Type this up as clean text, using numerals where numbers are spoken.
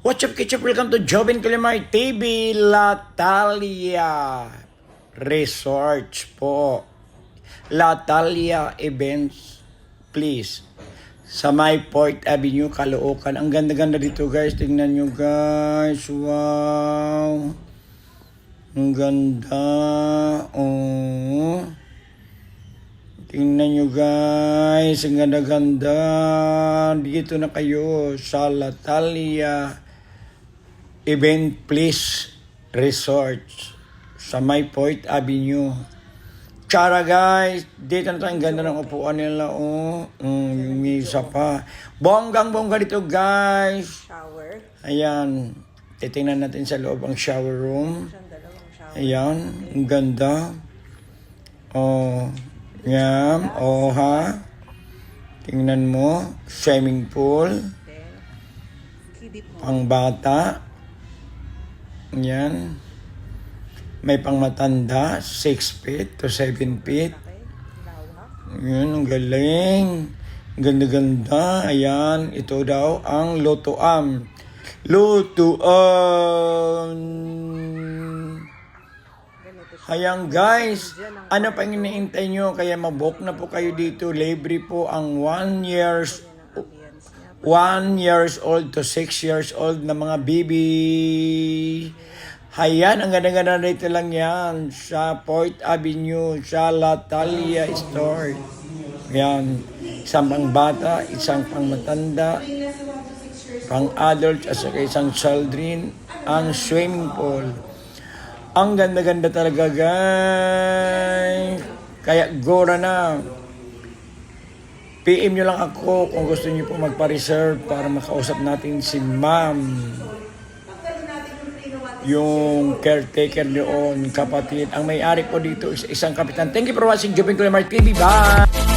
What's up, Kitchup? Welcome to Jovin Calamar TV, Latalia Resorts po. Latalia Events, please. Sa may Port Avenue, Caloocan. Ang ganda-ganda dito, guys. Tingnan nyo, guys. Wow. Ang ganda. Oh. Tingnan nyo, guys. Ang ganda-ganda. Dito na kayo sa Latalia Event Place Resorts sa may Port Avenue. Tsara, guys, dito na tayo. Ang ganda ng upuan nila, oh. Yung isa pa. Bonggang-bongga dito, guys. Shower. Ayan. Titingnan natin sa loob ang shower room. Shower. Ayan. Ang ganda. Oh. Yan. Oh, ha. Tingnan mo. Swimming pool. Then, kiddie pool. Pang bata. Yan. May pang matanda, 6 feet to 7 feet. Okay. Lawak. Yan, ang galing. Ganda-ganda. Ayan, ito daw ang lutuan. Lutuan. Ganito siya. Hayang guys, ano pang iniintay nyo? Kaya mabook na po kayo dito. Libre po ang 1 years Yan ang ambience 1 years niya. old to 6 years old na mga baby. Hayan, ang ganda-ganda rito lang yan sa Port Avenue, sa Latalia Store. Yan, isang pang bata, isang pang matanda, pang adult, at saka isang children, ang swimming pool. Ang ganda-ganda talaga, guys. Kaya gora na. PM nyo lang ako kung gusto nyo po magpa-reserve para makausap natin si ma'am. Yung caretaker doon, kapatid. Ang may-ari po dito is isang kapitan. Thank you for watching Jovin Calamar TV. Bye!